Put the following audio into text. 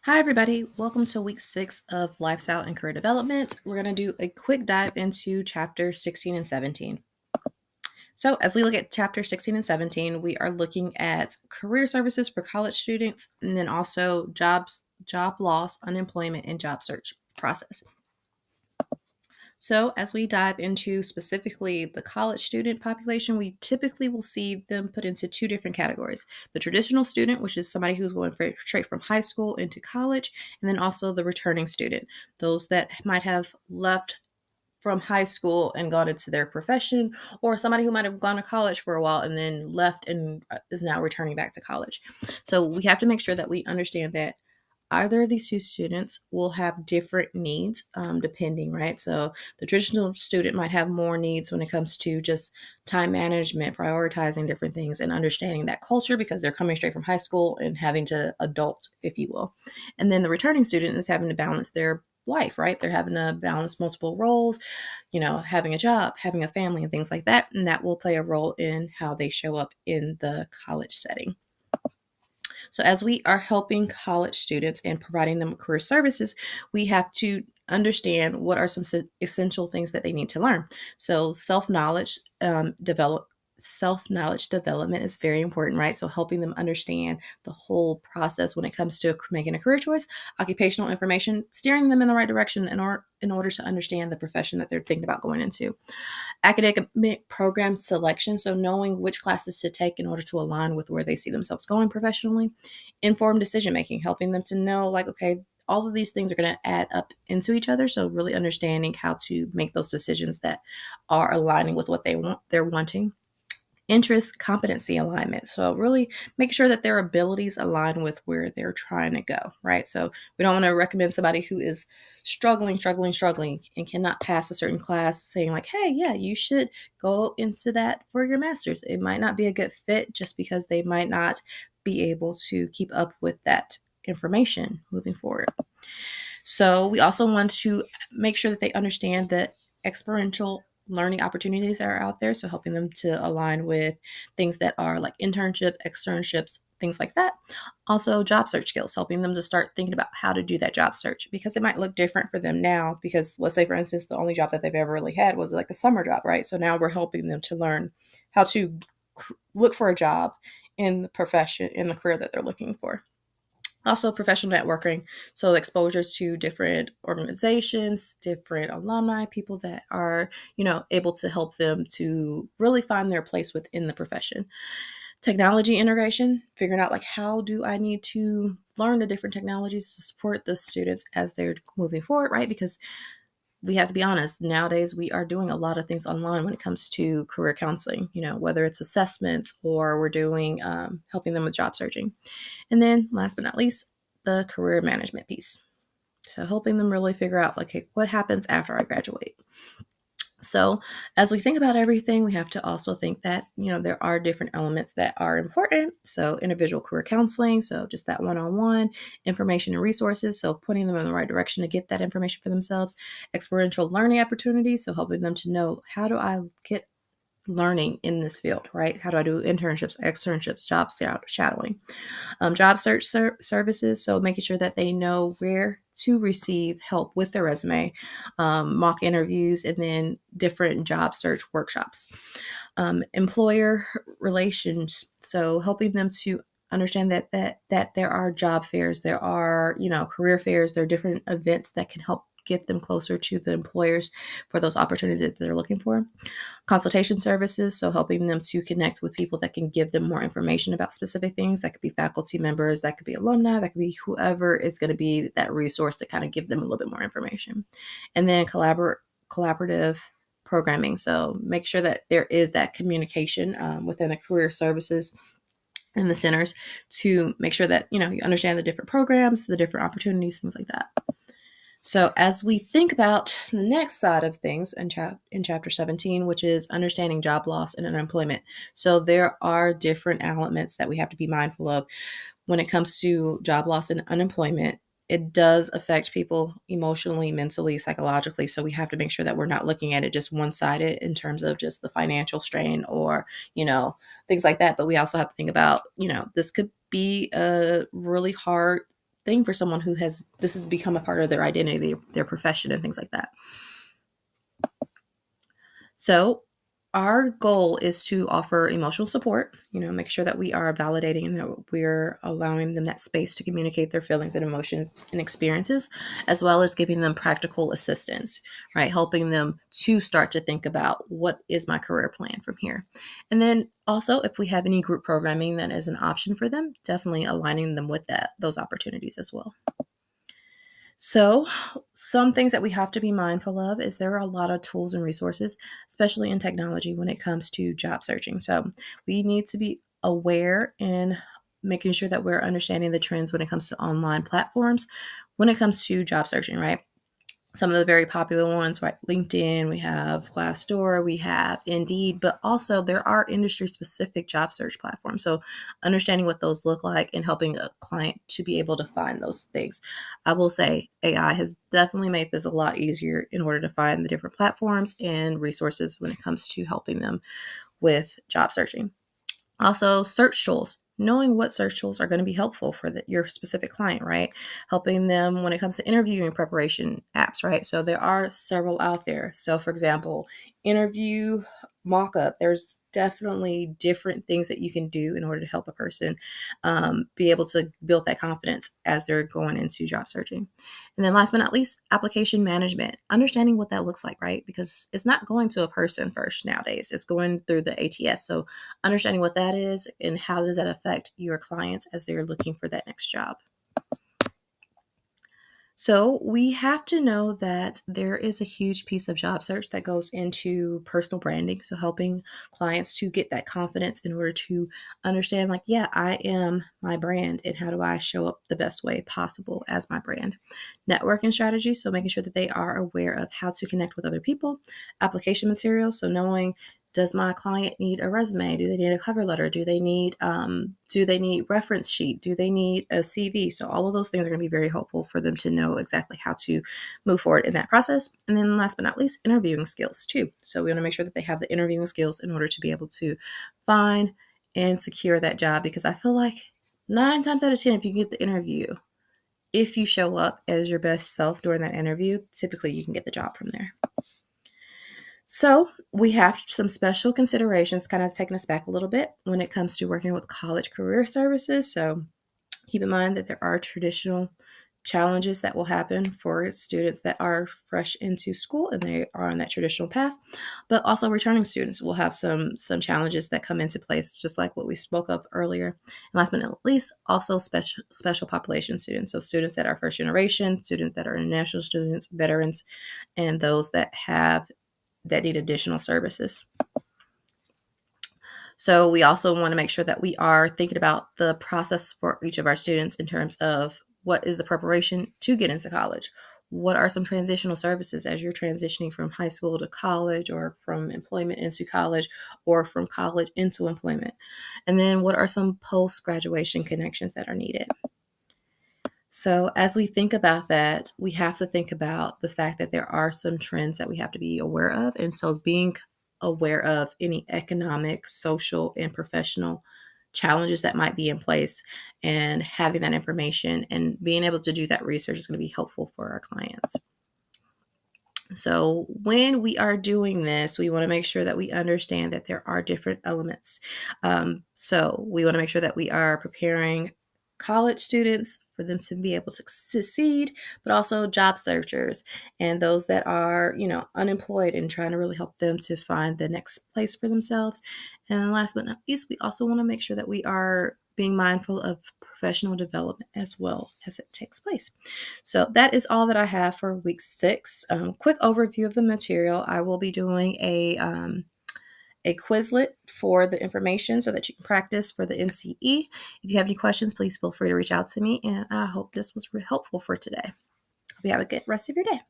Hi, everybody. Welcome to week 6 of Lifestyle and Career Development. We're going to do a quick dive into chapter 16 and 17. So, as we look at chapter 16 and 17, we are looking at career services for college students and then also job loss, unemployment, and job search process. So, as we dive into specifically the college student population, we typically will see them put into two different categories: the traditional student, which is somebody who's going straight from high school into college, and then also the returning student, those that might have left from high school and gone into their profession, or somebody who might have gone to college for a while and then left and is now returning back to college. So, we have to make sure that we understand that either of these two students will have different needs depending, right? So the traditional student might have more needs when it comes to just time management, prioritizing different things, and understanding that culture because they're coming straight from high school and having to adult, if you will. And then the returning student is having to balance their life, right? They're having to balance multiple roles, having a job, having a family, and things like that. And that will play a role in how they show up in the college setting. So, as we are helping college students and providing them with career services, we have to understand what are some essential things that they need to learn. So, self knowledge development is very important, right? So, helping them understand the whole process when it comes to making a career choice, occupational information, steering them in the right direction in order to understand the profession that they're thinking about going into. Academic program selection, so knowing which classes to take in order to align with where they see themselves going professionally. Informed decision making, helping them to know, like, okay, all of these things are going to add up into each other. So really understanding how to make those decisions that are aligning with what they're wanting. Interest competency alignment, so really make sure that their abilities align with where they're trying to go, right? So we don't want to recommend somebody who is struggling and cannot pass a certain class saying like, hey, yeah, you should go into that for your master's. It might not be a good fit just because they might not be able to keep up with that information moving forward. So we also want to make sure that they understand that experiential learning opportunities are out there. So helping them to align with things that are like externships, things like that. Also job search skills, helping them to start thinking about how to do that job search because it might look different for them now because let's say for instance, the only job that they've ever really had was like a summer job, right? So now we're helping them to learn how to look for a job in the profession, in the career that they're looking for. Also, professional networking, so exposure to different organizations, different alumni, people that are, able to help them to really find their place within the profession. Technology integration, figuring out like how do I need to learn the different technologies to support the students as they're moving forward, right? Because we have to be honest, nowadays we are doing a lot of things online when it comes to career counseling, whether it's assessments or we're doing helping them with job searching. And then last but not least, the career management piece. So helping them really figure out like, hey, what happens after I graduate? So as we think about everything, we have to also think that, there are different elements that are important. So individual career counseling, so just that one-on-one information and resources. So pointing them in the right direction to get that information for themselves. Experiential learning opportunities, so helping them to know how do I get learning in this field, right? How do I do internships, externships, job shadowing? Job search services, so making sure that they know where to receive help with their resume, mock interviews, and then different job search workshops. Employer relations, so helping them to understand that there are job fairs, there are career fairs, there are different events that can help get them closer to the employers for those opportunities that they're looking for. Consultation services, so helping them to connect with people that can give them more information about specific things. That could be faculty members, that could be alumni, that could be whoever is going to be that resource to kind of give them a little bit more information. And then collaborative programming, so make sure that there is that communication within the career services and the centers to make sure that you understand the different programs, the different opportunities, things like that. So, as we think about the next side of things in chapter 17, which is understanding job loss and unemployment. So, there are different elements that we have to be mindful of when it comes to job loss and unemployment. It does affect people emotionally, mentally, psychologically. So, we have to make sure that we're not looking at it just one sided in terms of just the financial strain or, things like that. But we also have to think about, this could be a really hard thing for someone who has this has become a part of their identity, their profession, and things like that. So our goal is to offer emotional support, make sure that we are validating and that we're allowing them that space to communicate their feelings and emotions and experiences, as well as giving them practical assistance, right? Helping them to start to think about what is my career plan from here. And then also, if we have any group programming that is an option for them, definitely aligning them with those opportunities as well. So, some things that we have to be mindful of is there are a lot of tools and resources, especially in technology, when it comes to job searching. So, we need to be aware in making sure that we're understanding the trends when it comes to online platforms, when it comes to job searching, right? Some of the very popular ones, right? LinkedIn, we have Glassdoor, we have Indeed, but also there are industry specific job search platforms. So understanding what those look like and helping a client to be able to find those things. I will say AI has definitely made this a lot easier in order to find the different platforms and resources when it comes to helping them with job searching. Also, search tools. Knowing what search tools are going to be helpful for your specific client, right? Helping them when it comes to interviewing preparation apps, right? So there are several out there. So, for example, interview mockup. There's definitely different things that you can do in order to help a person be able to build that confidence as they're going into job searching. And then, last but not least, application management. Understanding what that looks like, right? Because it's not going to a person first nowadays. It's going through the ATS. So understanding what that is and how does that affect your clients as they're looking for that next job. So we have to know that there is a huge piece of job search that goes into personal branding. So helping clients to get that confidence in order to understand, like, yeah, I am my brand and how do I show up the best way possible as my brand. Networking strategies. So making sure that they are aware of how to connect with other people. Application materials. So knowing, does my client need a resume? Do they need a cover letter? Do they need reference sheet? Do they need a CV? So all of those things are going to be very helpful for them to know exactly how to move forward in that process. And then last but not least, interviewing skills too. So we want to make sure that they have the interviewing skills in order to be able to find and secure that job, because I feel like 9 times out of 10, if you get the interview, if you show up as your best self during that interview, typically you can get the job from there. So we have some special considerations, kind of taking us back a little bit when it comes to working with college career services. So keep in mind that there are traditional challenges that will happen for students that are fresh into school and they are on that traditional path, but also returning students will have some challenges that come into place, just like what we spoke of earlier. And last but not least, also special population students, so students that are first generation, students that are international students, veterans, and those that need additional services. So we also want to make sure that we are thinking about the process for each of our students in terms of what is the preparation to get into college. What are some transitional services as you're transitioning from high school to college, or from employment into college, or from college into employment? And then what are some post-graduation connections that are needed? So as we think about that, we have to think about the fact that there are some trends that we have to be aware of. And so being aware of any economic, social, and professional challenges that might be in place and having that information and being able to do that research is going to be helpful for our clients. So when we are doing this, we want to make sure that we understand that there are different elements. So we want to make sure that we are preparing college students for them to be able to succeed, but also job searchers and those that are, unemployed, and trying to really help them to find the next place for themselves. And last but not least, we also want to make sure that we are being mindful of professional development as well as it takes place. So that is all that I have for week 6. Quick overview of the material. I will be doing a Quizlet for the information so that you can practice for the NCE. If you have any questions, please feel free to reach out to me. And I hope this was helpful for today. Hope you have a good rest of your day.